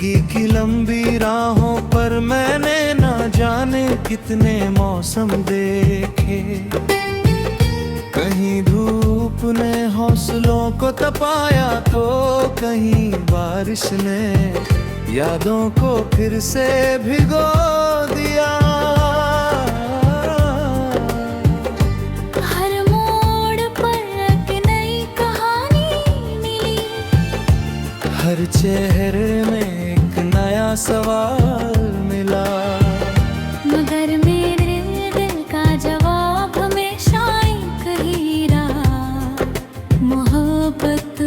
जिंदगी की लंबी राहों पर मैंने ना जाने कितने मौसम देखे। कहीं धूप ने हौसलों को तपाया तो कहीं बारिश ने यादों को फिर से भिगो दिया। हर मोड़ पर एक नई कहानी मिली, हर चेहरे में एक नया सवाल मिला, मगर मेरे दिल का जवाब हमेशा एक ही रहा, मोहब्बत।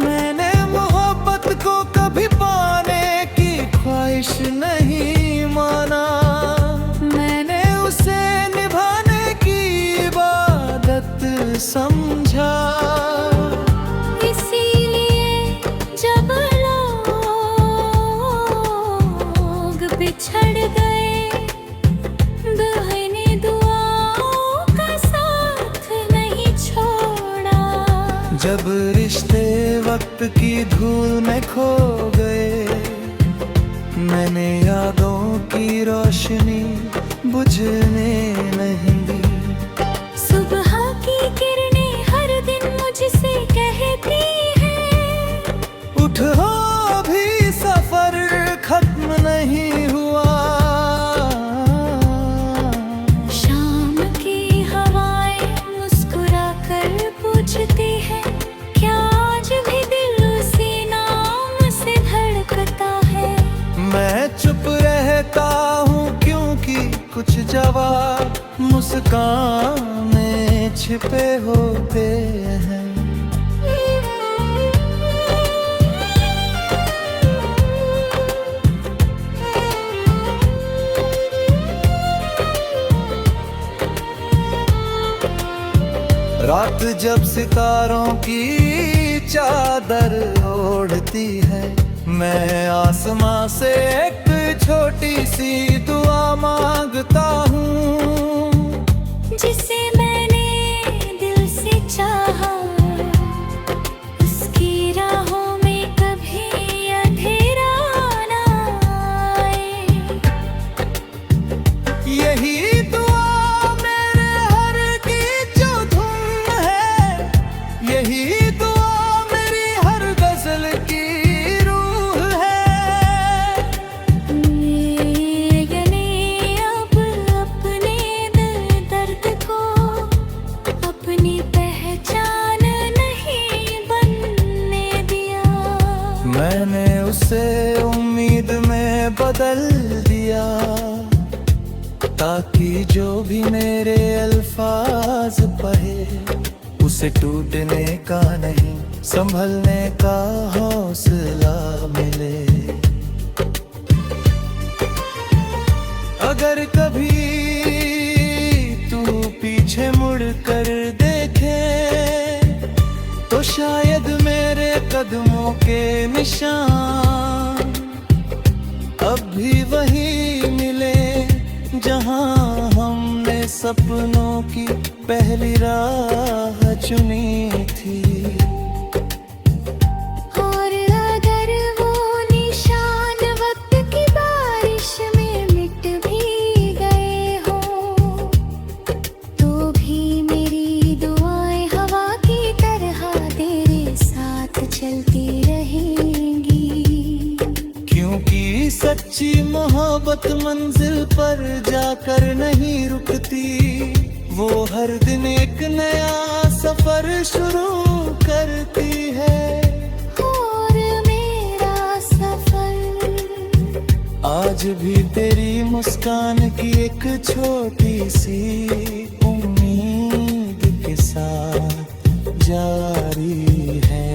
मैंने मोहब्बत को कभी पाने की ख्वाहिश नहीं माना, मैंने उसे निभाने की इबादत समझा। बिछड़ गए बहने दुआओं का साथ नहीं छोड़ा। जब रिश्ते वक्त की धूल में खो गए, मैंने यादों की रोशनी बुझने नहीं दी। सुबह की किरणें हर दिन मुझसे कहती हैं, उठो भी सफर खत्म नहीं हुआ। शाम की हवाएं मुस्कुरा कर पूछती है, क्या आज भी दिल उसी नाम से धड़कता है। मैं चुप रहता हूँ क्योंकि कुछ जवाब मुस्कान में छिपे होते हैं। रात जब सितारों की चादर ओढ़ती है, मैं आसमां से एक छोटी सी दुआ मांगता हूँ। जिसे मैंने दिल से चाहा, उसकी राहों में कभी अंधेरा ना आए। यही दुआ मेरे हर की जो धुन है, यही दुआ मेरी हर गजल की रूह है। मैंने अब अपने दिल दर्द को अपनी पहचान नहीं बनने दिया। मैंने उसे उम्मीद में बदल दिया, ताकि जो भी मेरे अल्फाज पढ़े उसे टूटने का नहीं, संभलने का हौसला मिले। अगर कभी तू पीछे मुड़ कर देखे तो शायद मेरे कदमों के निशान अब भी वही मिले जहां हमने सपनों की पहली राह चुनी थी। और अगर वो निशान वक्त की बारिश में मिट भी गए हो, तो भी मेरी दुआएं हवा की तरह तेरे साथ चलती रहेंगी। क्योंकि सच्ची मोहब्बत मंजिल पर जाकर नहीं रुकती, वो हर दिन एक नया सफर शुरू करती है। और मेरा सफर आज भी तेरी मुस्कान की एक छोटी सी उम्मीद के साथ जारी है।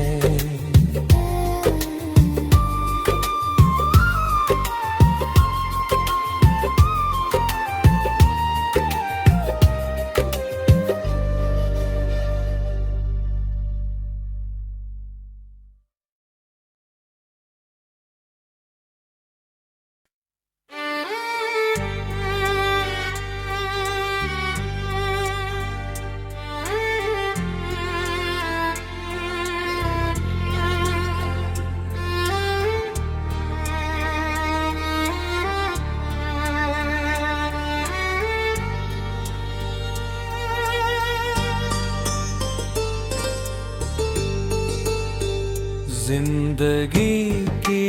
जिंदगी की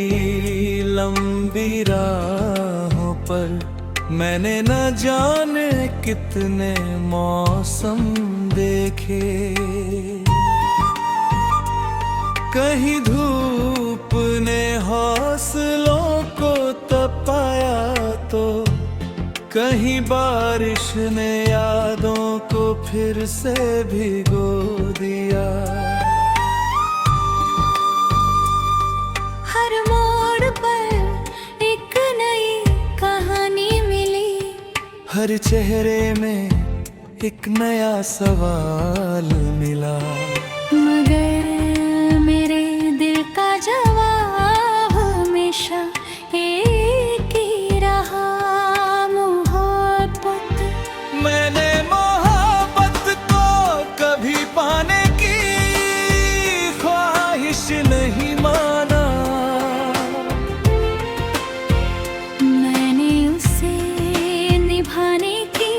लंबी राहों पर मैंने न जाने कितने मौसम देखे। कहीं धूप ने हौसलों को तपाया तो कहीं बारिश ने यादों को फिर से भिगो दिया। हर मोड़ पर एक नई कहानी मिली, हर चेहरे में एक नया सवाल मिला। मगर मेरे दिल का जवाब हमेशा एक ही रहा, मोहब्बत। मैंने मोहब्बत को कभी पाने की ख्वाहिश नहीं माना। मैंने उसे निभाने की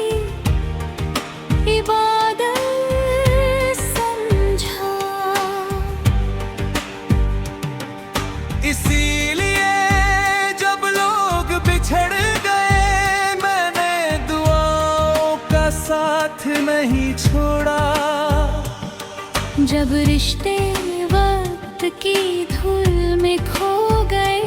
इबादत समझा। इसीलिए जब लोग बिछड़ गए मैंने दुआओं का साथ नहीं छोड़ा। जब रिश्ते वक्त की धूल में खो गए,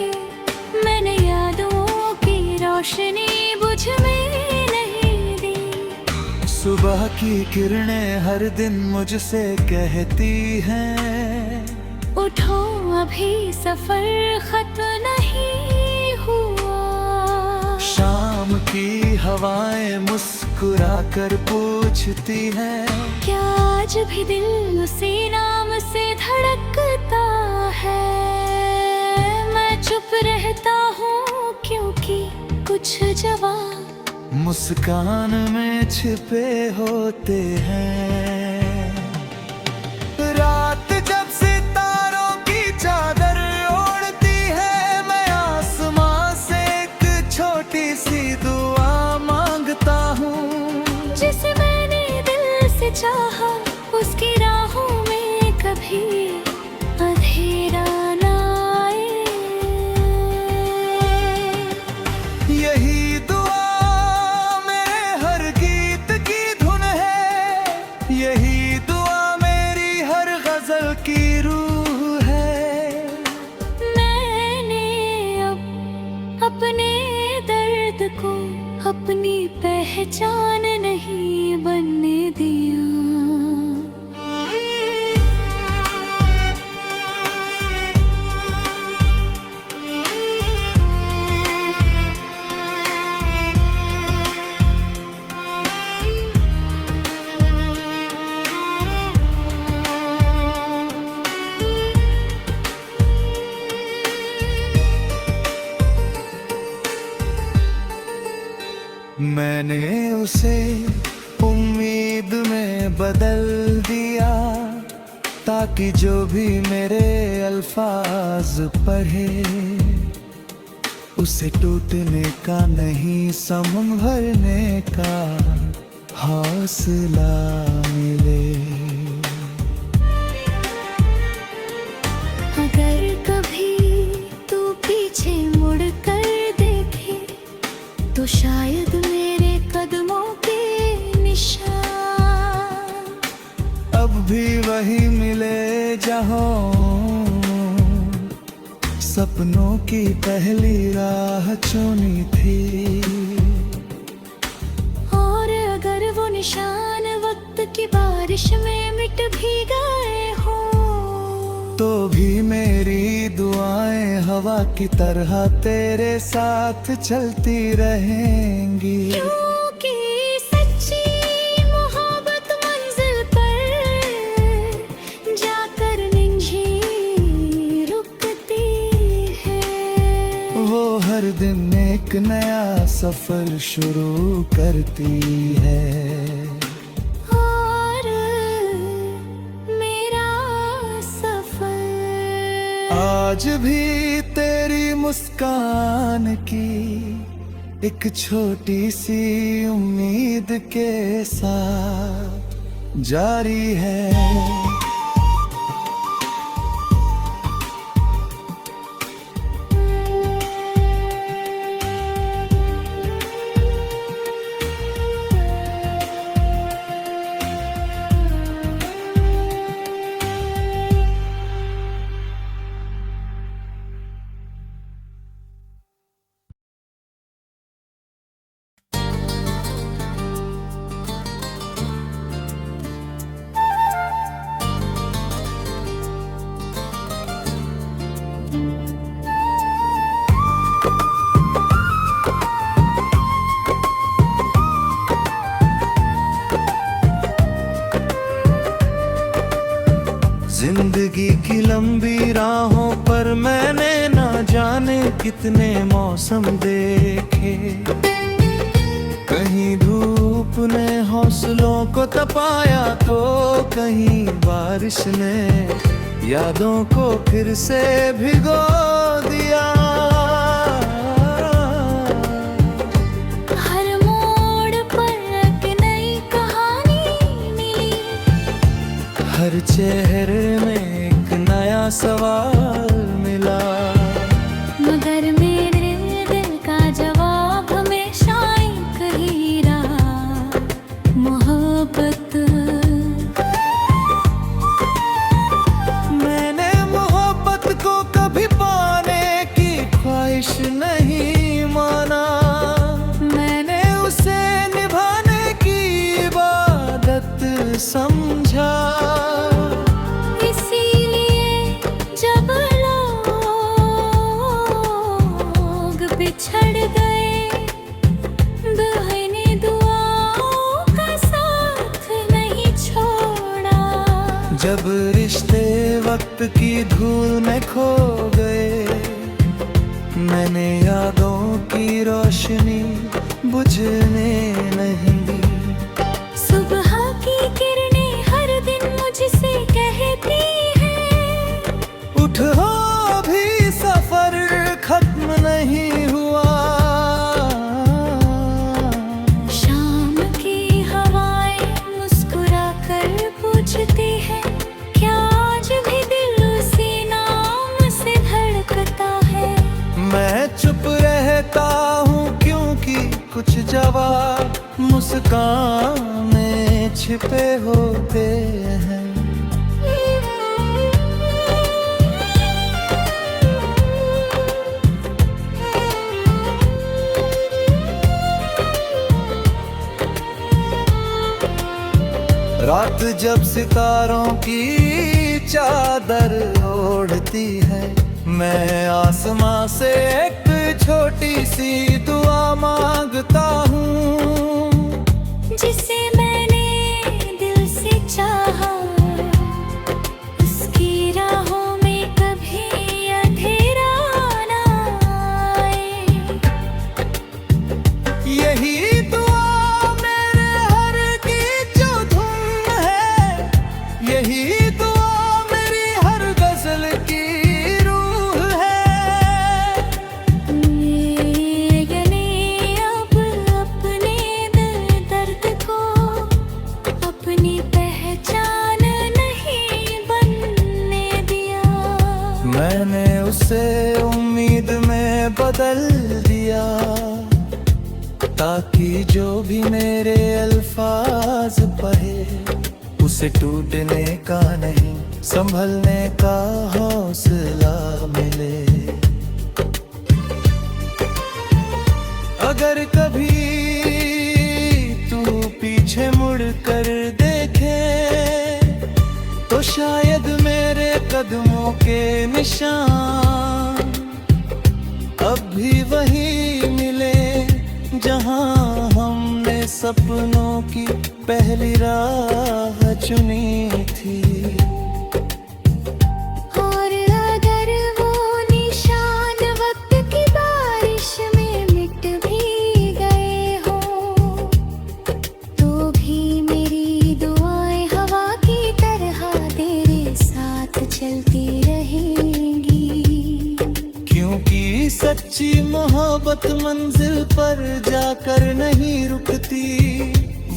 मैंने यादों की रोशनी बुझ में नहीं दी। सुबह की किरणें हर दिन मुझसे कहती हैं, उठो अभी सफर खत्म नहीं हुआ। शाम की हवाएं मुस्कुरा कर पूछती हैं, क्या आज भी दिल उसी नाम से धड़कता है? मैं चुप रहता हूँ क्योंकि कुछ जवाब मुस्कान में छिपे होते हैं। रात जब सितारों की चादर ओढ़ती है मैं आसमां से एक छोटी सी दुआ मांगता हूँ। जिसे मैंने दिल से चाहा उसकी राहों में कभी अंधेरा ना आए। यही दुआ मेरे हर गीत की धुन है, यही दुआ मेरी हर गजल की रूह है। मैंने अब अपने दर्द को अपनी पहचान नहीं बनने दिया। मैंने उसे उम्मीद में बदल दिया ताकि जो भी मेरे अल्फाज पढ़े उसे टूटने का नहीं संभलने का हौसला मिले। अगर कभी तू पीछे मुड़ कर देखे तो शायद मेरे कदमों के निशान अब भी वही मिले जहाँ सपनों की पहली राह चुनी थी। और अगर वो निशान वक्त की बारिश में मिट भी गए हो तो भी मेरी दुआएं हवा की तरह तेरे साथ चलती रहेंगी। क्योंकि सच्ची मोहब्बत मंजिल पर जाकर नहीं रुकती है। वो हर दिन एक नया सफर शुरू करती है। और मेरा सफर आज भी तेरी मुस्कान की एक छोटी सी उम्मीद के साथ जारी है। जिंदगी की लंबी राहों पर मैंने ना जाने कितने मौसम देखे। कहीं धूप ने हौसलों को तपाया तो कहीं बारिश ने यादों को फिर से भिगो दिया। हर मोड़ पर एक नई कहानी मिली, हर चेहरे में एक नया सवाल मिला, मगर मेरे दिल का जवाब हमेशा एक ही रहा, मोहब्बत। मैंने मोहब्बत को कभी पाने की ख्वाहिश नहीं माना, मैंने उसे निभाने की इबादत समझा। बिछड़ गए बहने दुआओं का साथ नहीं छोड़ा। जब रिश्ते वक्त की धूल में खो गए, मैंने यादों की रोशनी बुझने नहीं दी। सुबह की किरणें हर दिन मुझसे कहती हैं, उठो भी सफर खत्म नहीं हुआ। शाम की हवाएं मुस्कुरा कर पूछती है, क्या आज भी दिल उसी नाम से धड़कता है। मैं चुप रहता हूँ क्योंकि कुछ जवाब मुस्कान में छिपे होते हैं। रात जब सितारों की चादर ओढ़ती है, मैं आसमां से एक छोटी सी दुआ मांगता हूँ। जिसे मैंने दिल से चाहा, उसकी राहों में कभी अंधेरा ना आए। यही दुआ मेरे हर की जो धुन है, यही दुआ मेरी हर गजल की रूह है। ये अब अपने दर्द को अपनी पहचान नहीं बनने दिया। मैंने उसे उम्मीद में बदल दिया, ताकि जो भी मेरे अल्फाज पढ़े उसे टूटने का नहीं, संभलने का हौसला मिले। अगर कभी तू पीछे मुड़ कर देखे तो शायद मेरे कदमों के निशान अब भी वही मिले, जहां हमने सपनों की पहली राह चुनी थी। और अगर वो निशान वक्त की बारिश में मिट भी गए हो, तो भी मेरी दुआएं हवा की तरह तेरे साथ चलती रहेंगी। क्योंकि सच्ची मोहब्बत मंजिल पर जाकर नहीं रुकती,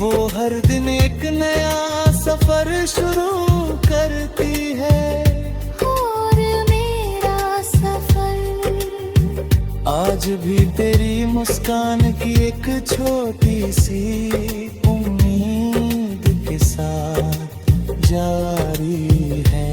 वो हर दिन एक नया सफर शुरू करती है। और मेरा सफर आज भी तेरी मुस्कान की एक छोटी सी उम्मीद के साथ जारी है।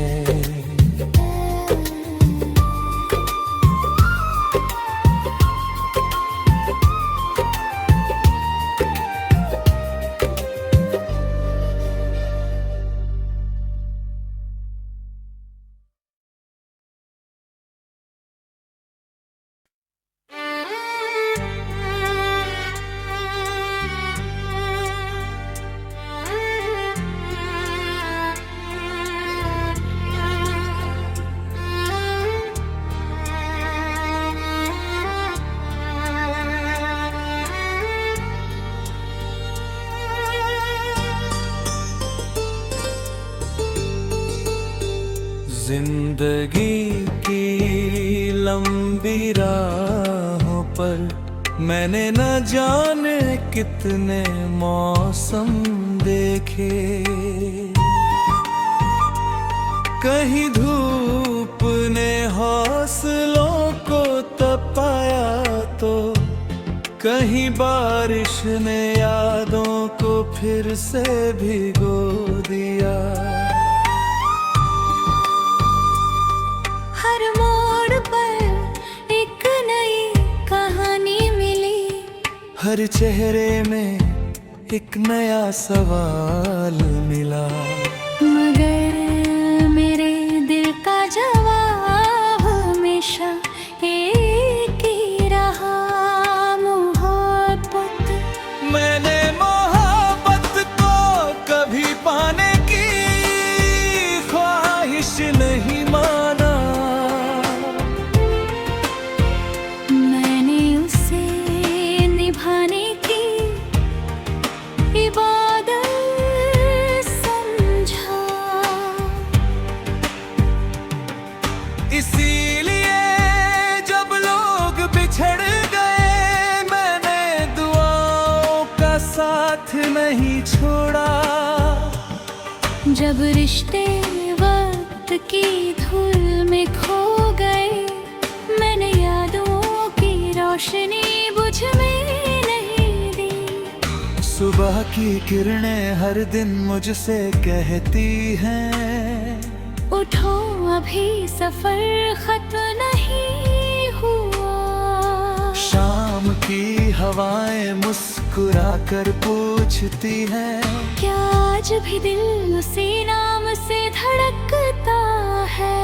जिंदगी की लंबी राहों पर मैंने न जाने कितने मौसम देखे। कहीं धूप ने हौसलों को तपाया तो कहीं बारिश ने यादों को फिर से भिगो दिया। हर मोड़ पर एक नई कहानी मिली, हर चेहरे में एक नया सवाल मिला। मगर मेरे दिल का जवाब हमेशा एक ही रहा, मोहब्बत। मैंने मोहब्बत को कभी पाने की ख्वाहिश नहीं माना। मैंने उसे निभाने की इबादत समझा। इसीलिए जब लोग बिछड़ गए मैंने दुआओं का साथ नहीं छोड़ा। जब रिश्ते वक्त की धूल में खो गए, मैंने यादों की रोशनी बुझ में नहीं दी। सुबह की किरणें हर दिन मुझसे कहती हैं, उठो अभी सफर खत्म नहीं हुआ। शाम की हवाएं मुस्कुरा कर पूछती हैं, क्या आज भी दिल उसी नाम से धड़कता है।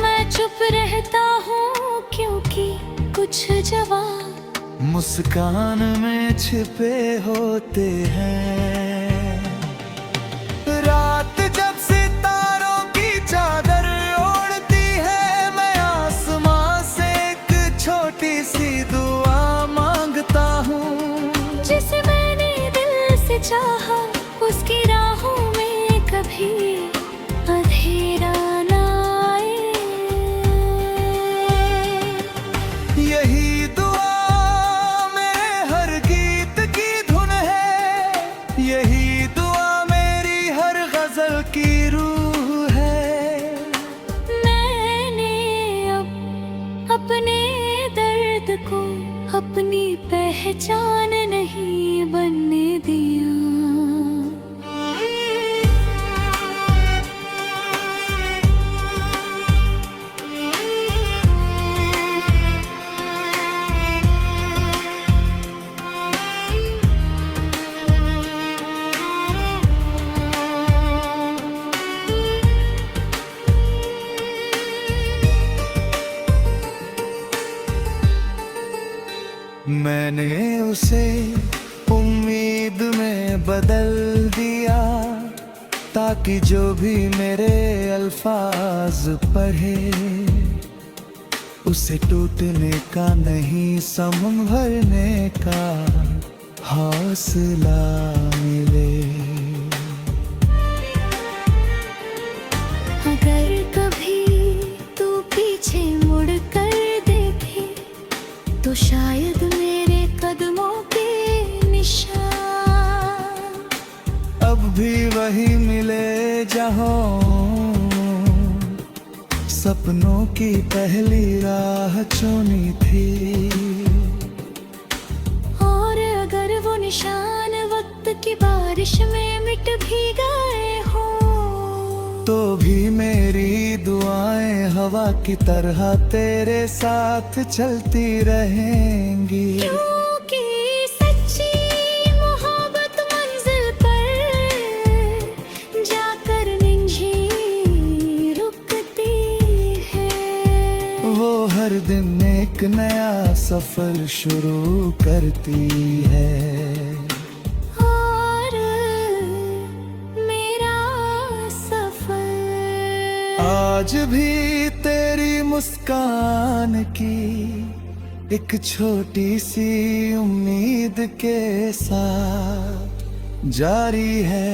मैं चुप रहता हूँ क्योंकि कुछ जवाब मुस्कान में छिपे होते हैं। रात जब सितारों की चादर ओढ़ती है, मैं आसमां से एक छोटी सी दुआ मांगता हूँ। जिसे मैंने दिल से चाहा, उसकी राहों में कभी अंधेरा ना आए। यही दुआ मेरे हर गीत की धुन है, यही दुआ मेरी हर गजल की रूह है। मैंने अब अपने दर्द को अपनी पहचान नहीं बनने दिया। मैंने उसे उम्मीद में बदल दिया, ताकि जो भी मेरे अल्फाज पढ़े उसे टूटने का नहीं, संभलने का हौसला मिले। अगर कभी तू पीछे मुड़ कर देखे तो शायद मेरे कदमों के निशान अब भी वही मिले जहाँ सपनों की पहली राह चुनी थी। और अगर वो निशान वक्त की बारिश में मिट भी गए हो, तो भी मेरी दुआएं हवा की तरह तेरे साथ चलती रहेंगी। क्योंकि सच्ची मोहब्बत मंजिल पर जाकर नहीं रुकती है। वो हर दिन एक नया सफर शुरू करती है। और मेरा सफर आज भी तेरी मुस्कान की एक छोटी सी उम्मीद के साथ जारी है।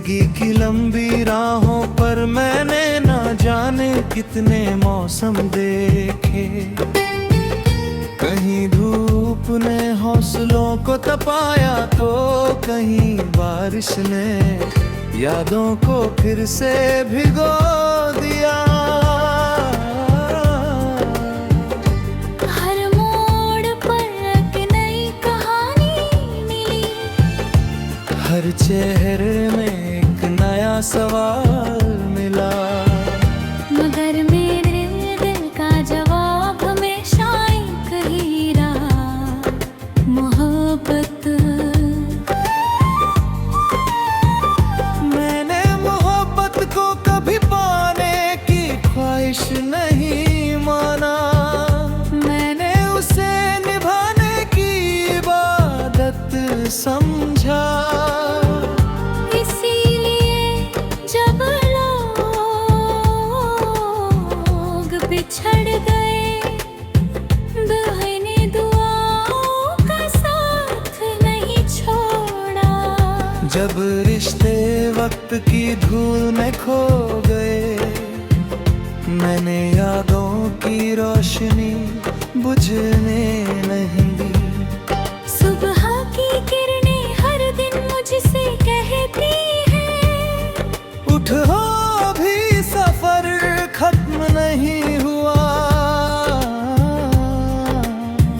जिंदगी की लंबी राहों पर मैंने ना जाने कितने मौसम देखे। कहीं धूप ने हौसलों को तपाया तो कहीं बारिश ने यादों को फिर से भिगो दिया। हर मोड़ पर एक नई कहानी मिली, हर चेहरे में एक नया सवाल मिला, मगर मेरे दिल का जवाब हमेशा एक ही रहा, मोहब्बत। मैंने मोहब्बत को कभी पाने की ख्वाहिश नहीं माना, मैंने उसे निभाने की इबादत समझा। बिछड़ गए बहने दुआओं का साथ नहीं छोड़ा। जब रिश्ते वक्त की धूल में खो गए, मैंने यादों की रोशनी बुझने नहीं दी। सुबह की किरणें हर दिन मुझसे कहती हैं, उठो भी सफर खत्म नहीं हुआ।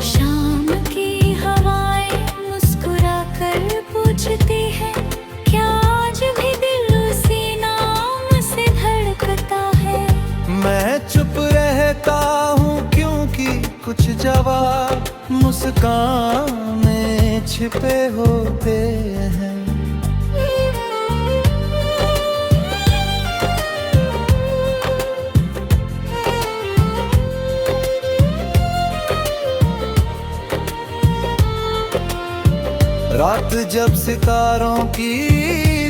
शाम की हवाएं मुस्कुरा कर पूछती है, क्या आज भी दिल उसी नाम से धड़कता है। मैं चुप रहता हूँ क्योंकि कुछ जवाब मुस्कान में छिपे होते हैं। रात जब सितारों की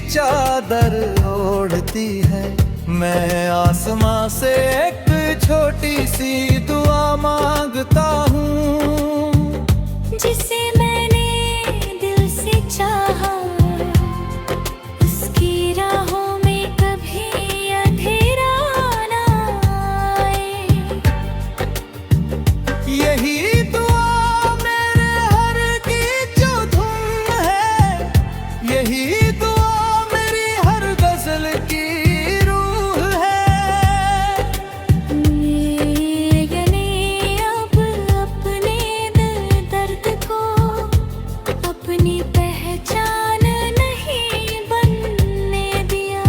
चादर ओढ़ती है, मैं आसमां से एक छोटी सी दुआ मांगता हूँ, जिसे मैंने दिल से चाहा, उसकी राहों में कभी अंधेरा ना आए। यही दुआ मेरे हर की जो धुन है, यही दुआ मेरी हर गजल की रूह है। मैंने अब अपने दर्द को अपनी पहचान नहीं बनने दिया।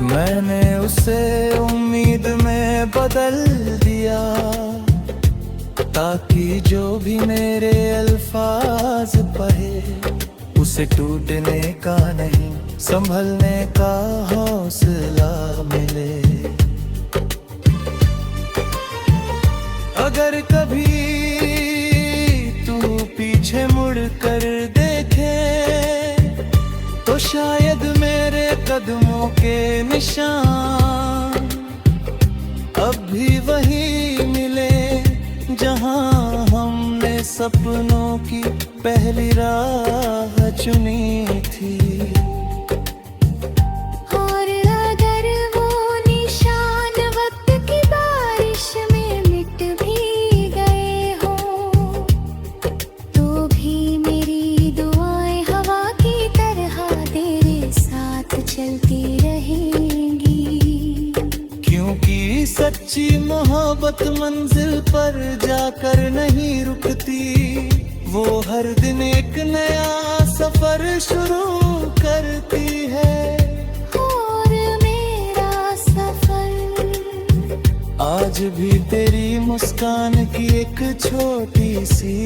मैंने उसे उम्मीद में बदल दिया, ताकि जो भी मेरे अल्फाज पढ़े उसे टूटने का नहीं, संभलने का हौसला मिले। अगर कभी तू पीछे मुड़ कर देखे तो शायद मेरे कदमों के निशान अब भी वही मिले, जहां हमने सपनों की पहली राह चुनी थी। और अगर वो निशान वक्त की बारिश में मिट भी गए हो, तो भी मेरी दुआएं हवा की तरह तेरे साथ चलती रहेंगी। क्योंकि सच्ची मोहब्बत मंजिल पर जाकर नहीं रुकती, वो हर दिन एक नया सफर शुरू करती है। और मेरा सफर आज भी तेरी मुस्कान की एक छोटी सी